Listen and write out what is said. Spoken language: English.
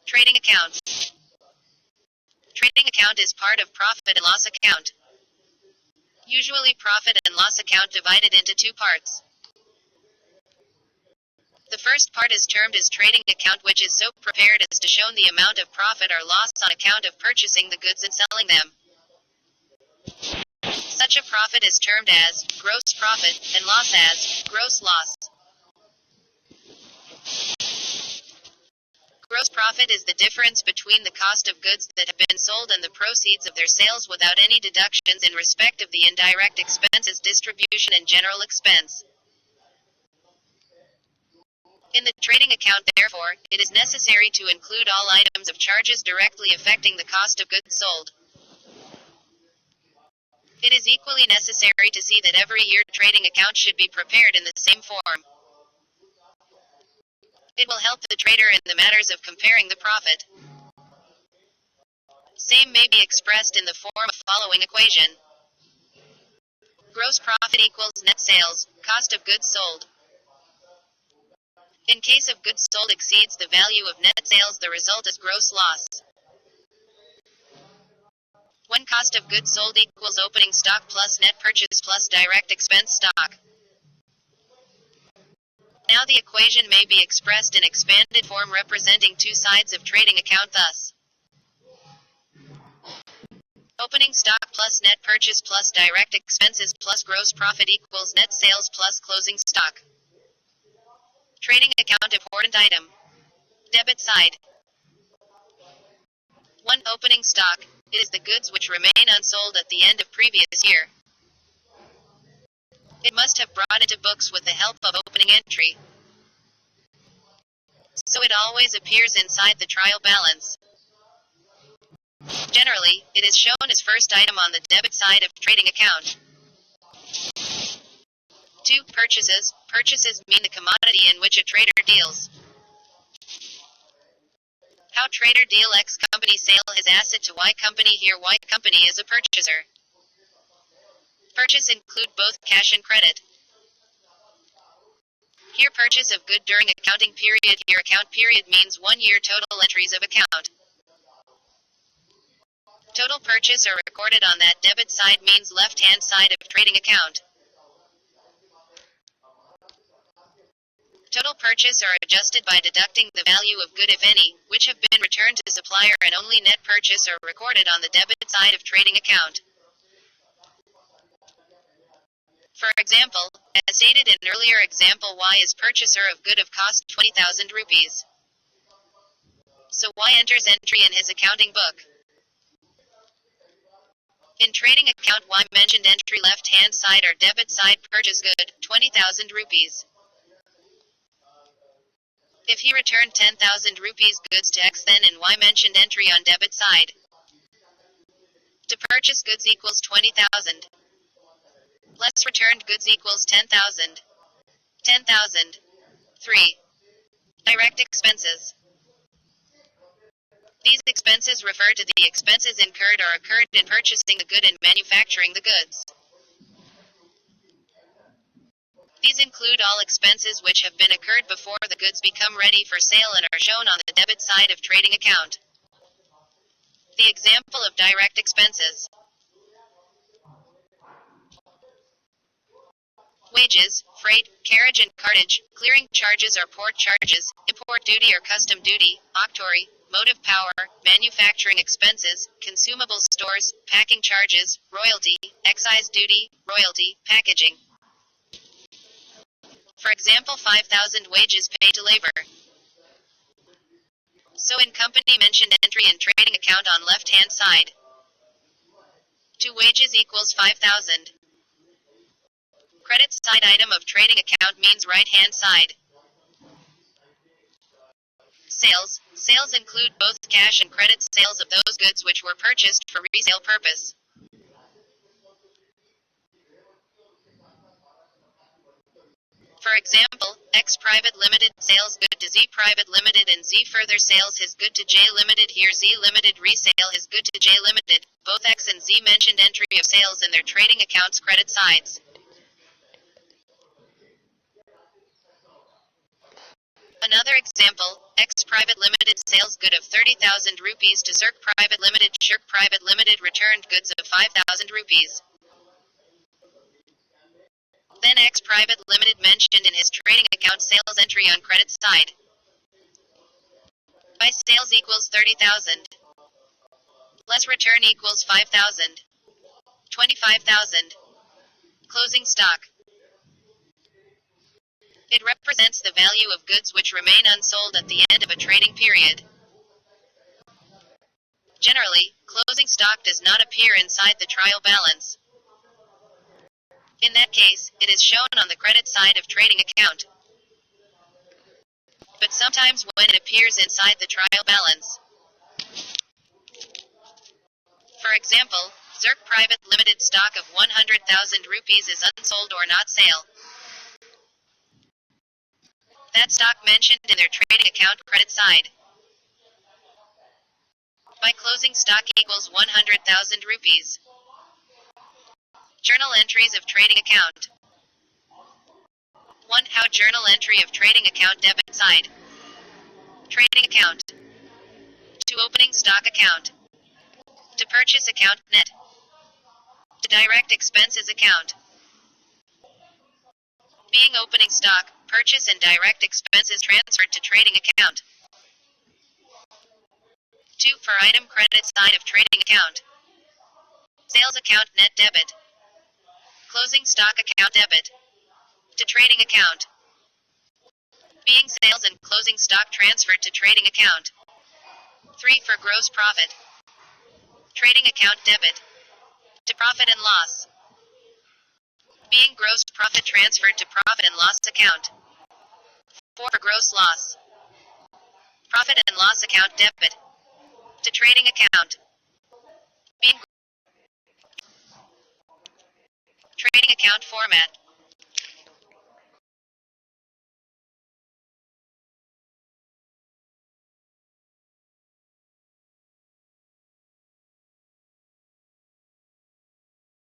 Trading account. Trading account is part of profit and loss account. Usually profit and loss account divided into two parts. The first part is termed as trading account, which is so prepared as to show the amount of profit or loss on account of purchasing the goods and selling them. Such a profit is termed as gross profit and loss as gross loss. Gross profit is the difference between the cost of goods that have been sold and the proceeds of their sales without any deductions in respect of the indirect expenses, distribution and general expense. In the trading account, therefore, it is necessary to include all items of charges directly affecting the cost of goods sold. It is equally necessary to see that every year trading account should be prepared in the same form. It will help the trader in the matters of comparing the profit. Same may be expressed in the form of following equation. Gross profit equals net sales, cost of goods sold. In case of goods sold exceeds the value of net sales, the result is gross loss. When cost of goods sold equals opening stock plus net purchase plus direct expense stock. Now the equation may be expressed in expanded form representing two sides of trading account thus. Opening stock plus net purchase plus direct expenses plus gross profit equals net sales plus closing stock. Trading account important item. Debit side. 1. Opening stock. It is the goods which remain unsold at the end of previous year. It must have brought into books with the help of opening entry. So it always appears inside the trial balance. Generally, it is shown as first item on the debit side of trading account. 2. Purchases. Purchases mean the commodity in which a trader deals. How trader deal X company sale his asset to Y company. Here Y company is a purchaser. Purchase include both cash and credit. Here purchase of good during accounting period. Here account period means 1 year total entries of account. Total purchase are recorded on that debit side means left hand side of trading account. Total purchase are adjusted by deducting the value of good if any, which have been returned to supplier, and only net purchase are recorded on the debit side of trading account. For example, as stated in earlier example, Y is purchaser of good of cost 20,000 rupees. So Y enters entry in his accounting book. In trading account, Y mentioned entry left hand side or debit side purchase good 20,000 rupees. If he returned 10,000 rupees goods to X, then in Y mentioned entry on debit side. To purchase goods equals 20,000. Less returned goods equals 10,000. 10,000. 3. Direct expenses. These expenses refer to the expenses incurred or occurred in purchasing the good and manufacturing the goods. These include all expenses which have been occurred before the goods become ready for sale and are shown on the debit side of trading account. The example of direct expenses. Wages, freight, carriage and cartage, clearing charges or port charges, import duty or custom duty, octroi, motive power, manufacturing expenses, consumable stores, packing charges, royalty, excise duty, royalty, packaging. For example, 5,000 wages paid to labor. So in company mentioned entry in trading account on left hand side. 2 wages equals 5,000. Credit side item of trading account means right hand side. Sales. Sales include both cash and credit sales of those goods which were purchased for resale purpose. For example, X Private Limited sales good to Z Private Limited and Z further sales his good to J Limited. Here Z Limited resale his good to J Limited. Both X and Z mentioned entry of sales in their trading accounts credit sides. Another Another example, X Private Limited sales good of 30,000 rupees to Circ Private Limited. Circ Private Limited returned goods of 5,000 rupees. Then X Private Limited mentioned in his trading account sales entry on credit side. Buy sales equals 30,000. Less return equals 5,000. 25,000. Closing stock. It represents the value of goods which remain unsold at the end of a trading period. Generally, closing stock does not appear inside the trial balance. In that case, it is shown on the credit side of trading account. But sometimes when it appears inside the trial balance. For example, Zirc Private Limited stock of 100,000 rupees is unsold or not sale. That stock mentioned in their trading account credit side. By closing stock equals 100,000 rupees. Journal entries of trading account. 1. How journal entry of trading account debit side. Trading account. To opening stock account. To purchase account net. To direct expenses account. Being opening stock, purchase and direct expenses transferred to trading account. 2. For item credit side of trading account. Sales account net debit. Closing stock account debit. To trading account. Being sales and closing stock transferred to trading account. 3. For gross profit. Trading account debit. To profit and loss. Being gross profit transferred to profit and loss account. 4. For gross loss. Profit and loss account debit. To trading account. Being trading account format.